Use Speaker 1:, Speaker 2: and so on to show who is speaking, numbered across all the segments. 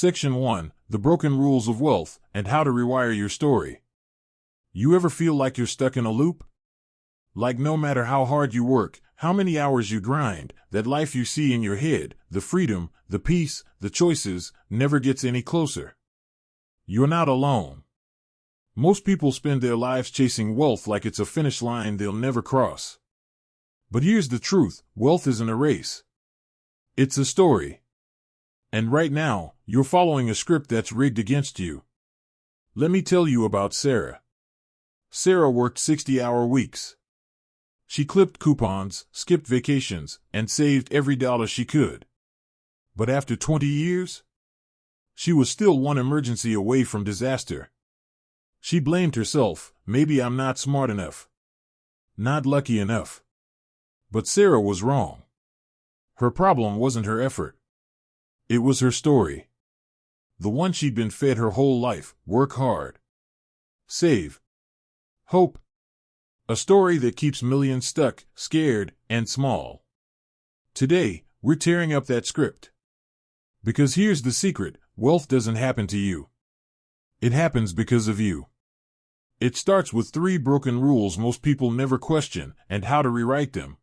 Speaker 1: Section 1: The Broken Rules of Wealth and How to Rewire Your Story. You ever feel like you're stuck in a loop? Like no matter how hard you work, how many hours you grind, that life you see in your head, the freedom, the peace, the choices, never gets any closer. You're not alone. Most people spend their lives chasing wealth like it's a finish line they'll never cross. But here's the truth: wealth isn't a race. It's a story. And right now, you're following a script that's rigged against you. Let me tell you about Sarah. Sarah worked 60-hour weeks. She clipped coupons, skipped vacations, and saved every dollar she could. But after 20 years, she was still one emergency away from disaster. She blamed herself. Maybe I'm not smart enough. Not lucky enough. But Sarah was wrong. Her problem wasn't her effort. It was her story. The one she'd been fed her whole life: work hard, save, hope. A story that keeps millions stuck, scared, and small. Today, we're tearing up that script. Because here's the secret: wealth doesn't happen to you. It happens because of you. It starts with 3 broken rules most people never question, and how to rewrite them.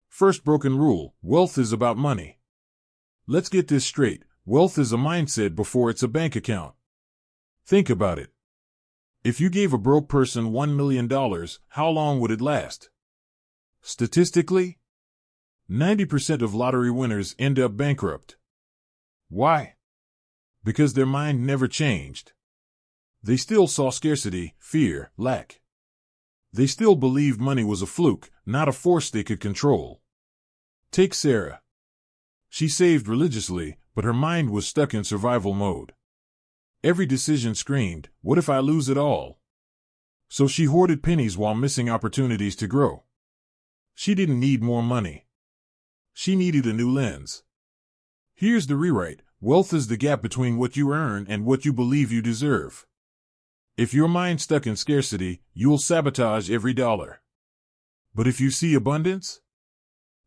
Speaker 1: First broken rule: wealth is about money. Let's get this straight. Wealth is a mindset before it's a bank account. Think about it. If you gave a broke person $1 million, how long would it last? Statistically, 90% of lottery winners end up bankrupt. Why? Because their mind never changed. They still saw scarcity, fear, lack. They still believed money was a fluke, not a force they could control. Take Sarah. She saved religiously, but her mind was stuck in survival mode. Every decision screamed, "What if I lose it all?" So she hoarded pennies while missing opportunities to grow. She didn't need more money. She needed a new lens. Here's the rewrite: wealth is the gap between what you earn and what you believe you deserve. If your mind's stuck in scarcity, you'll sabotage every dollar. But if you see abundance,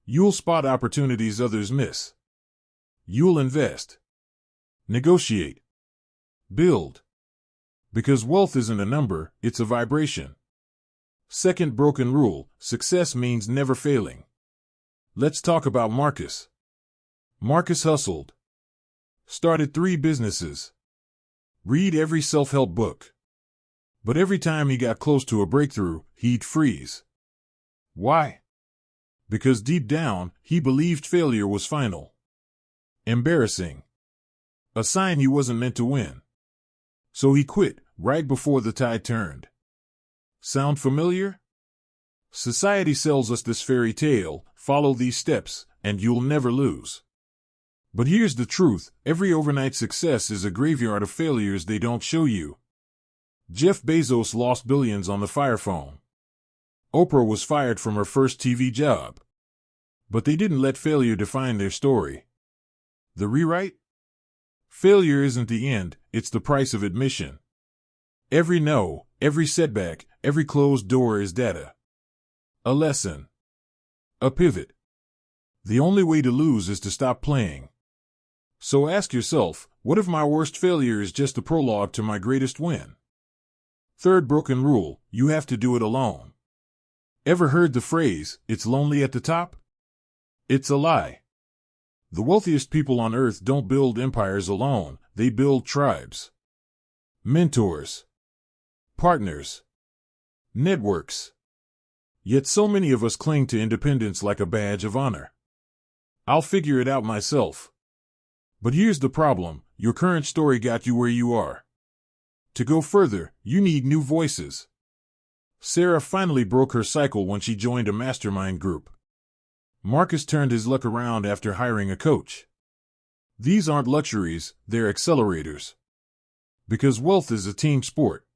Speaker 1: you'll spot opportunities others miss. You'll invest, negotiate, build. Because wealth isn't a number, it's a vibration. Second broken rule: success means never failing. Let's talk about Marcus. Marcus hustled. Started 3 businesses. Read every self-help book. But every time he got close to a breakthrough, he'd freeze. Why? Because deep down, he believed failure was final. Embarrassing. A sign he wasn't meant to win. So he quit, right before the tide turned. Sound familiar? Society sells us this fairy tale: follow these steps, and you'll never lose. But here's the truth: every overnight success is a graveyard of failures they don't show you. Jeff Bezos lost billions on the fire phone. Oprah was fired from her first TV job. But they didn't let failure define their story. The rewrite? Failure isn't the end, it's the price of admission. Every no, every setback, every closed door is data. A lesson. A pivot. The only way to lose is to stop playing. So ask yourself, what if my worst failure is just the prologue to my greatest win? Third broken rule: you have to do it alone. Ever heard the phrase, "It's lonely at the top"? It's a lie. The wealthiest people on earth don't build empires alone, they build tribes. Mentors. Partners. Networks. Yet so many of us cling to independence like a badge of honor. I'll figure it out myself. But here's the problem: your current story got you where you are. To go further, you need new voices. Sarah finally broke her cycle when she joined a mastermind group. Marcus turned his luck around after hiring a coach. These aren't luxuries, they're accelerators. Because wealth is a team sport.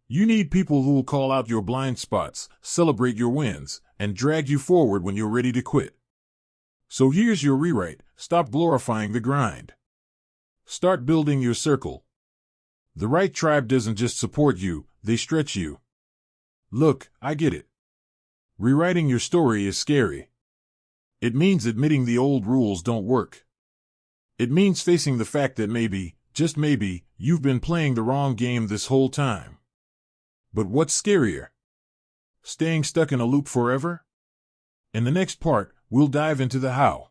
Speaker 1: You need people who'll call out your blind spots, celebrate your wins, and drag you forward when you're ready to quit. So here's your rewrite: stop glorifying the grind. Start building your circle. The right tribe doesn't just support you, they stretch you. Look, I get it. Rewriting your story is scary. It means admitting the old rules don't work. It means facing the fact that maybe, just maybe, you've been playing the wrong game this whole time. But what's scarier? Staying stuck in a loop forever? In the next part, we'll dive into the how.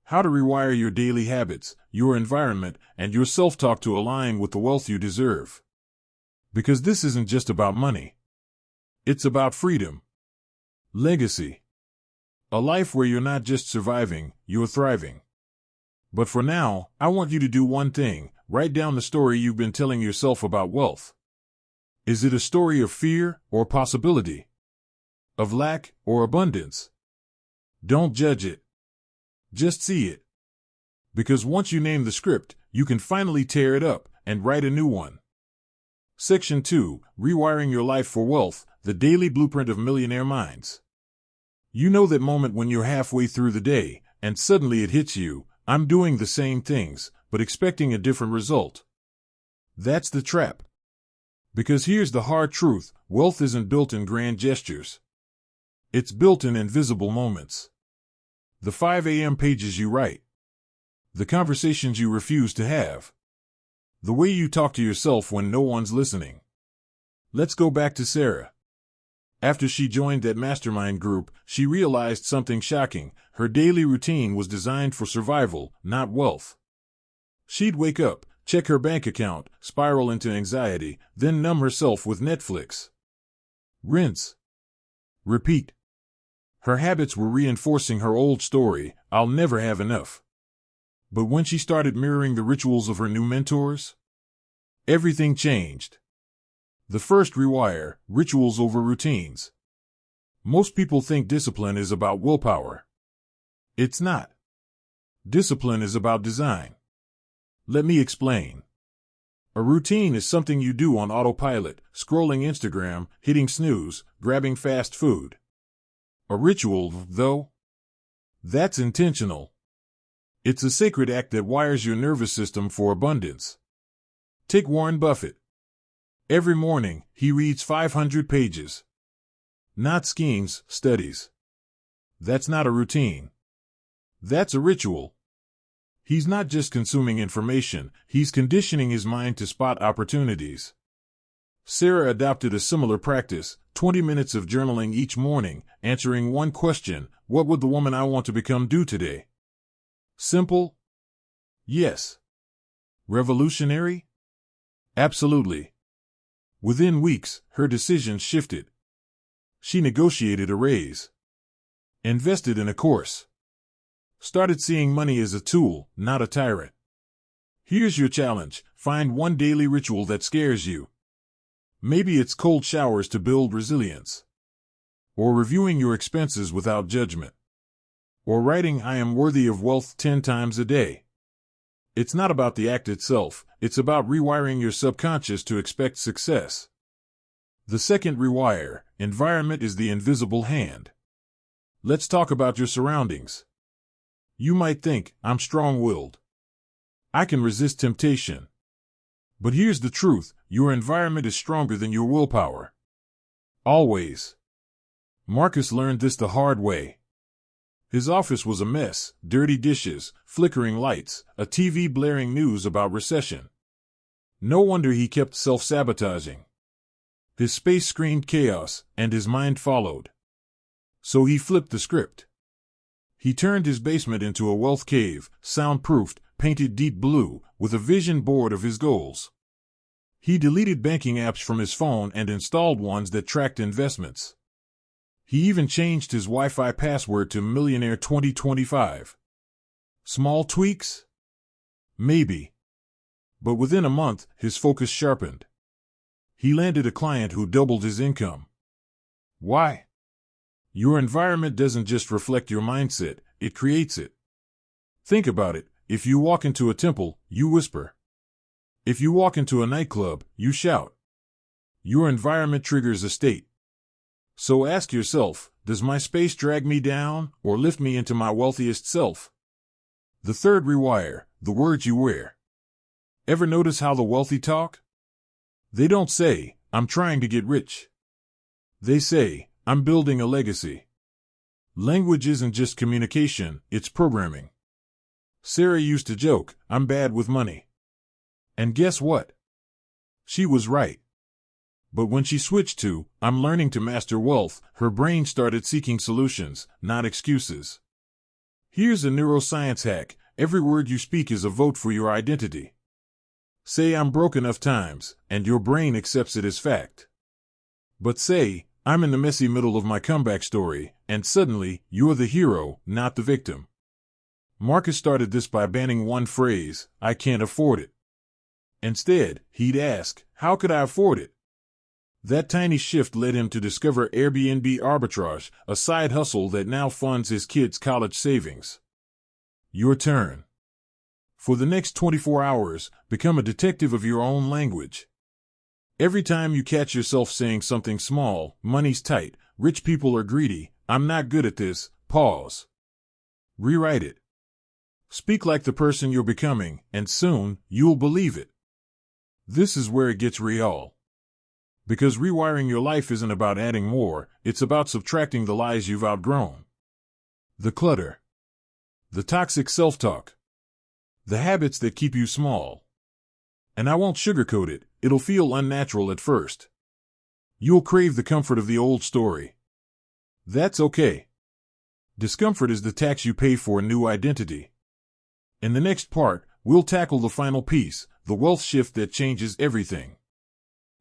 Speaker 1: How to rewire your daily habits, your environment, and your self-talk to align with the wealth you deserve. Because this isn't just about money. It's about freedom. Legacy. A life where you're not just surviving, you're thriving. But for now, I want you to do one thing: write down the story you've been telling yourself about wealth. Is it a story of fear or possibility? Of lack or abundance? Don't judge it. Just see it. Because once you name the script, you can finally tear it up and write a new one. Section 2, Rewiring Your Life for Wealth, the Daily Blueprint of Millionaire Minds. You know that moment when you're halfway through the day, and suddenly it hits you: I'm doing the same things, but expecting a different result. That's the trap. Because here's the hard truth: wealth isn't built in grand gestures. It's built in invisible moments. The 5 a.m. pages you write. The conversations you refuse to have. The way you talk to yourself when no one's listening. Let's go back to Sarah. After she joined that mastermind group, she realized something shocking: her daily routine was designed for survival, not wealth. She'd wake up, check her bank account, spiral into anxiety, then numb herself with Netflix. Rinse. Repeat. Her habits were reinforcing her old story: I'll never have enough. But when she started mirroring the rituals of her new mentors, everything changed. The first rewire: rituals over routines. Most people think discipline is about willpower. It's not. Discipline is about design. Let me explain. A routine is something you do on autopilot: scrolling Instagram, hitting snooze, grabbing fast food. A ritual, though? That's intentional. It's a sacred act that wires your nervous system for abundance. Take Warren Buffett. Every morning, he reads 500 pages. Not schemes, studies. That's not a routine. That's a ritual. He's not just consuming information, he's conditioning his mind to spot opportunities. Sarah adopted a similar practice: 20 minutes of journaling each morning, answering one question: what would the woman I want to become do today? Simple? Yes. Revolutionary? Absolutely. Within weeks, her decisions shifted. She negotiated a raise. Invested in a course. Started seeing money as a tool, not a tyrant. Here's your challenge: find one daily ritual that scares you. Maybe it's cold showers to build resilience. Or reviewing your expenses without judgment. Or writing "I am worthy of wealth" 10 times a day. It's not about the act itself, it's about rewiring your subconscious to expect success. The second rewire: environment is the invisible hand. Let's talk about your surroundings. You might think, I'm strong-willed. I can resist temptation. But here's the truth: your environment is stronger than your willpower. Always. Marcus learned this the hard way. His office was a mess: dirty dishes, flickering lights, a TV blaring news about recession. No wonder he kept self-sabotaging. His space screamed chaos, and his mind followed. So he flipped the script. He turned his basement into a wealth cave, soundproofed, painted deep blue, with a vision board of his goals. He deleted banking apps from his phone and installed ones that tracked investments. He even changed his Wi-Fi password to Millionaire 2025. Small tweaks? Maybe. But within a month, his focus sharpened. He landed a client who doubled his income. Why? Your environment doesn't just reflect your mindset, it creates it. Think about it: if you walk into a temple, you whisper. If you walk into a nightclub, you shout. Your environment triggers a state. So ask yourself, does my space drag me down or lift me into my wealthiest self? The third rewire: the words you wear. Ever notice how the wealthy talk? They don't say, "I'm trying to get rich." They say, "I'm building a legacy." Language isn't just communication, it's programming. Sarah used to joke, "I'm bad with money." And guess what? She was right. But when she switched to, "I'm learning to master wealth," her brain started seeking solutions, not excuses. Here's a neuroscience hack. Every word you speak is a vote for your identity. Say, "I'm broke enough times," and your brain accepts it as fact. But say, "I'm in the messy middle of my comeback story," and suddenly, you're the hero, not the victim. Marcus started this by banning one phrase, "I can't afford it." Instead, he'd ask, "How could I afford it?" That tiny shift led him to discover Airbnb arbitrage, a side hustle that now funds his kids' college savings. Your turn. For the next 24 hours, become a detective of your own language. Every time you catch yourself saying something small, "Money's tight," "Rich people are greedy," "I'm not good at this," pause. Rewrite it. Speak like the person you're becoming, and soon, you'll believe it. This is where it gets real. Because rewiring your life isn't about adding more, it's about subtracting the lies you've outgrown. The clutter. The toxic self-talk. The habits that keep you small. And I won't sugarcoat it, it'll feel unnatural at first. You'll crave the comfort of the old story. That's okay. Discomfort is the tax you pay for a new identity. In the next part, we'll tackle the final piece, the wealth shift that changes everything.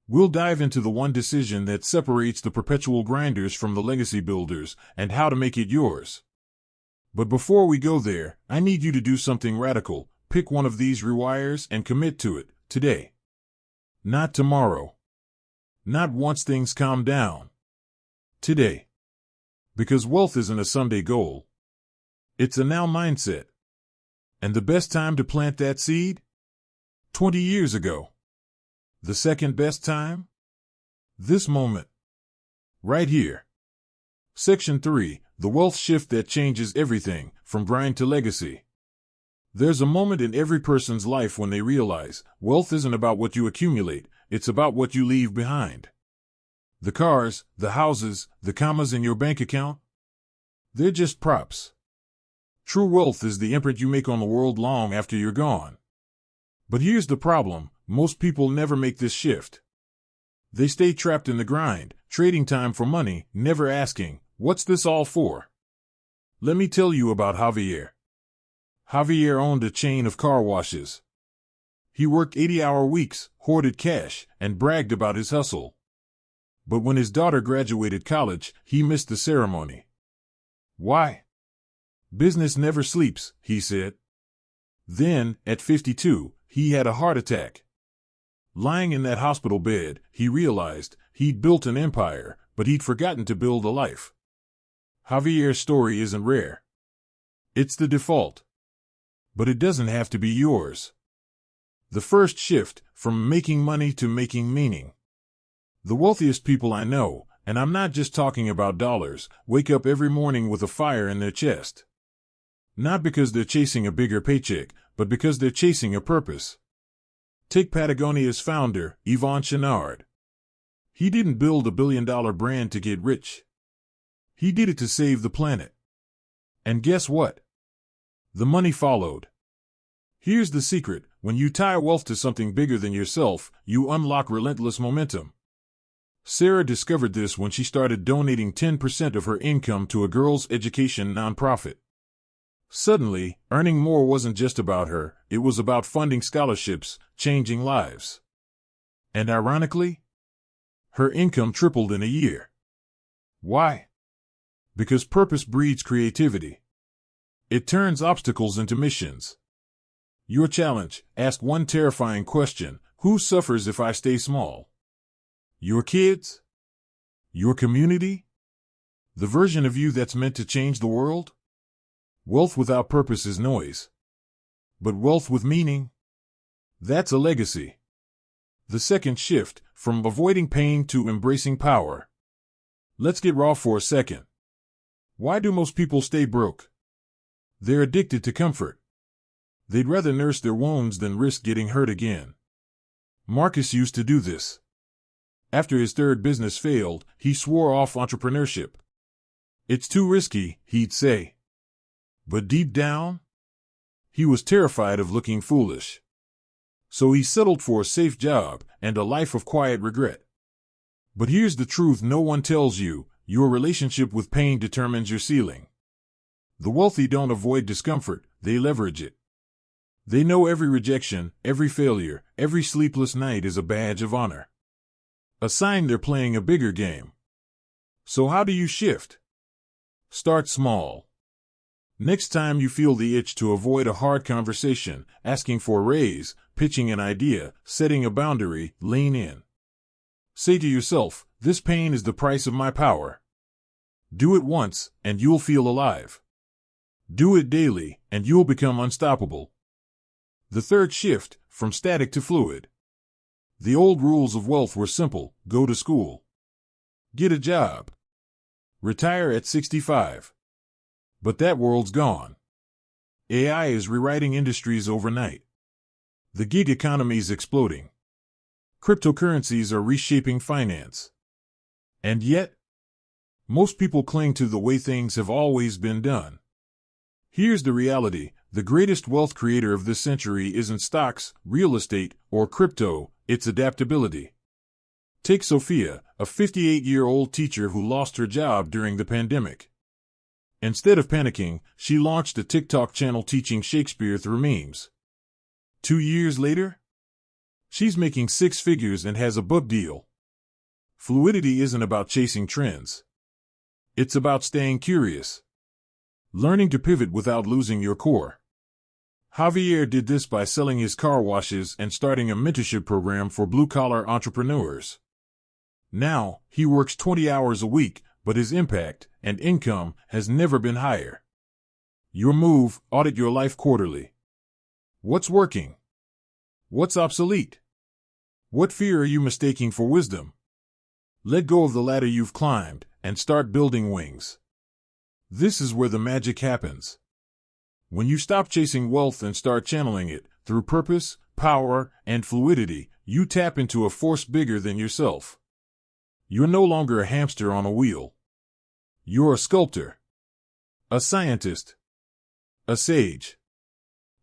Speaker 1: We'll dive into the one decision that separates the perpetual grinders from the legacy builders, and how to make it yours. But before we go there, I need you to do something radical. Pick one of these rewires and commit to it, today. Not tomorrow. Not once things calm down. Today. Because wealth isn't a someday goal. It's a now mindset. And the best time to plant that seed? 20 years ago. The second best time? This moment. Right here. Section 3, the wealth shift that changes everything, from grind to legacy. There's a moment in every person's life when they realize, wealth isn't about what you accumulate, it's about what you leave behind. The cars, the houses, the commas in your bank account? They're just props. True wealth is the imprint you make on the world long after you're gone. But here's the problem, most people never make this shift. They stay trapped in the grind, trading time for money, never asking, "What's this all for?" Let me tell you about Javier. Javier owned a chain of car washes. He worked 80-hour weeks, hoarded cash, and bragged about his hustle. But when his daughter graduated college, he missed the ceremony. Why? Business never sleeps, he said. Then, at 52, he had a heart attack. Lying in that hospital bed, he realized he'd built an empire, but he'd forgotten to build a life. Javier's story isn't rare. It's the default. But it doesn't have to be yours. The first shift, from making money to making meaning. The wealthiest people I know, and I'm not just talking about dollars, wake up every morning with a fire in their chest. Not because they're chasing a bigger paycheck, but because they're chasing a purpose. Take Patagonia's founder, Yvon Chouinard. He didn't build a billion-dollar brand to get rich. He did it to save the planet. And guess what? The money followed. Here's the secret, when you tie wealth to something bigger than yourself, you unlock relentless momentum. Sarah discovered this when she started donating 10% of her income to a girls' education nonprofit. Suddenly, earning more wasn't just about her, it was about funding scholarships, changing lives. And ironically, her income tripled in a year. Why? Because purpose breeds creativity. It turns obstacles into missions. Your challenge, ask one terrifying question, who suffers if I stay small? Your kids? Your community? The version of you that's meant to change the world? Wealth without purpose is noise. But wealth with meaning? That's a legacy. The second shift, from avoiding pain to embracing power. Let's get raw for a second. Why do most people stay broke? They're addicted to comfort. They'd rather nurse their wounds than risk getting hurt again. Marcus used to do this. After his third business failed, he swore off entrepreneurship. It's too risky, he'd say. But deep down, He was terrified of looking foolish. So he settled for a safe job and a life of quiet regret. But here's the truth no one tells you: your relationship with pain determines your ceiling. The wealthy don't avoid discomfort, they leverage it. They know every rejection, every failure, every sleepless night is a badge of honor. A sign they're playing a bigger game. So how do you shift? Start small. Next time you feel the itch to avoid a hard conversation, asking for a raise, pitching an idea, setting a boundary, lean in. Say to yourself, this pain is the price of my power. Do it once, and you'll feel alive. Do it daily, and you'll become unstoppable. The third shift, from static to fluid. The old rules of wealth were simple: go to school, get a job, retire at 65. But that world's gone. AI is rewriting industries overnight. The gig economy is exploding. Cryptocurrencies are reshaping finance. And yet, most people cling to the way things have always been done. Here's the reality: the greatest wealth creator of this century isn't stocks, real estate, or crypto, it's adaptability. Take Sophia, a 58-year-old teacher who lost her job during the pandemic. Instead of panicking, she launched a TikTok channel teaching Shakespeare through memes. 2 years later, she's making 6 figures and has a book deal. Fluidity isn't about chasing trends. It's about staying curious. Learning to pivot without losing your core. Javier did this by selling his car washes and starting a mentorship program for blue-collar entrepreneurs. Now, he works 20 hours a week, but his impact and income has never been higher. Your move: audit your life quarterly. What's working? What's obsolete? What fear are you mistaking for wisdom? Let go of the ladder you've climbed and start building wings. This is where the magic happens. When you stop chasing wealth and start channeling it, through purpose, power, and fluidity, you tap into a force bigger than yourself. You're no longer a hamster on a wheel. You're a sculptor, a scientist, a sage.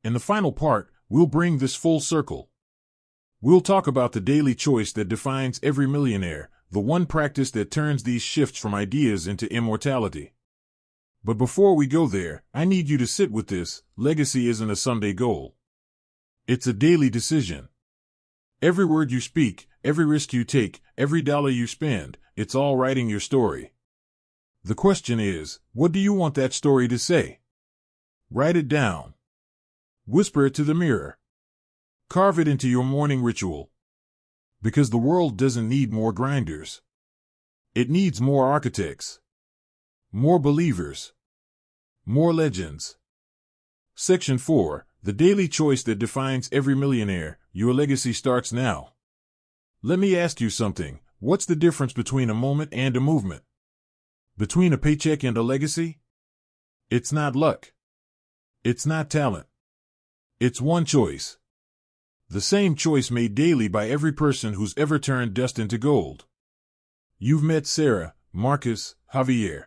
Speaker 1: In the final part, we'll bring this full circle. We'll talk about the daily choice that defines every millionaire, the one practice that turns these shifts from ideas into immortality. But before we go there, I need you to sit with this: legacy isn't a someday goal. It's a daily decision. Every word you speak, every risk you take, every dollar you spend, it's all writing your story. The question is, what do you want that story to say? Write it down. Whisper it to the mirror. Carve it into your morning ritual. Because the world doesn't need more grinders. It needs more architects. More believers. More legends. Section 4. The daily choice that defines every millionaire. Your legacy starts now. Let me ask you something. What's the difference between a moment and a movement? Between a paycheck and a legacy? It's not luck. It's not talent. It's one choice. The same choice made daily by every person who's ever turned dust into gold. You've met Sarah, Marcus, Javier.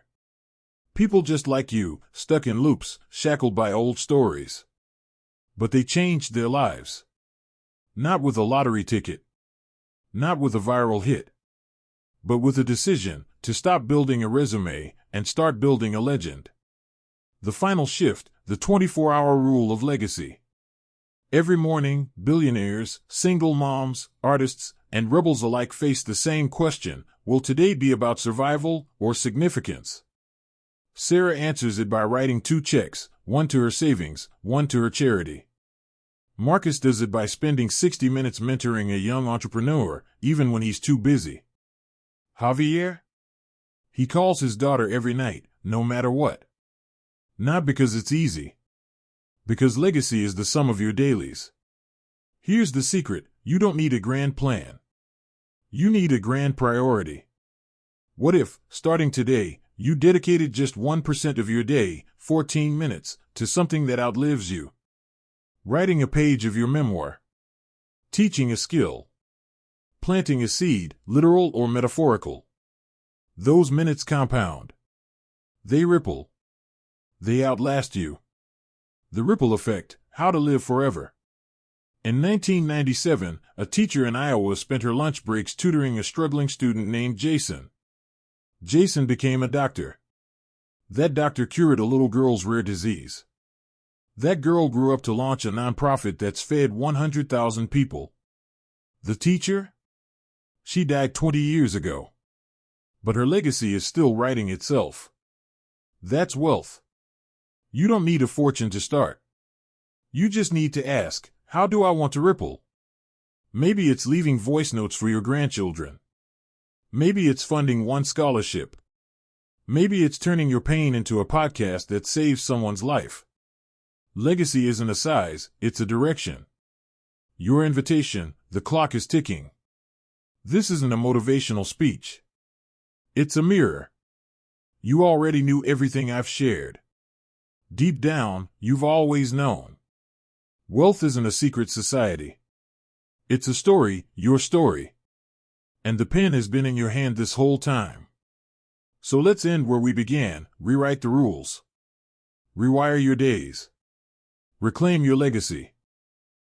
Speaker 1: People just like you, stuck in loops, shackled by old stories. But they changed their lives. Not with a lottery ticket. Not with a viral hit. But with a decision to stop building a resume and start building a legend. The final shift, the 24-hour rule of legacy. Every morning, billionaires, single moms, artists, and rebels alike face the same question: will today be about survival or significance? Sarah answers it by writing 2 checks, one to her savings, one to her charity. Marcus does it by spending 60 minutes mentoring a young entrepreneur, even when he's too busy. Javier? He calls his daughter every night, no matter what. Not because it's easy. Because legacy is the sum of your dailies. Here's the secret: you don't need a grand plan. You need a grand priority. What if, starting today, you dedicated just 1% of your day, 14 minutes, to something that outlives you? Writing a page of your memoir. Teaching a skill. Planting a seed, literal or metaphorical. Those minutes compound. They ripple. They outlast you. The ripple effect: How to Live Forever. In 1997, a teacher in Iowa spent her lunch breaks tutoring a struggling student named Jason. Jason became a doctor. That doctor cured a little girl's rare disease. That girl grew up to launch a nonprofit that's fed 100,000 people. The teacher? She died 20 years ago. But her legacy is still writing itself. That's wealth. You don't need a fortune to start. You just need to ask, how do I want to ripple? Maybe it's leaving voice notes for your grandchildren. Maybe it's funding one scholarship. Maybe it's turning your pain into a podcast that saves someone's life. Legacy isn't a size, it's a direction. Your invitation, the clock is ticking. This isn't a motivational speech. It's a mirror. You already knew everything I've shared. Deep down, you've always known. Wealth isn't a secret society. It's a story, your story. And the pen has been in your hand this whole time. So let's end where we began, rewrite the rules. Rewire your days. Reclaim your legacy.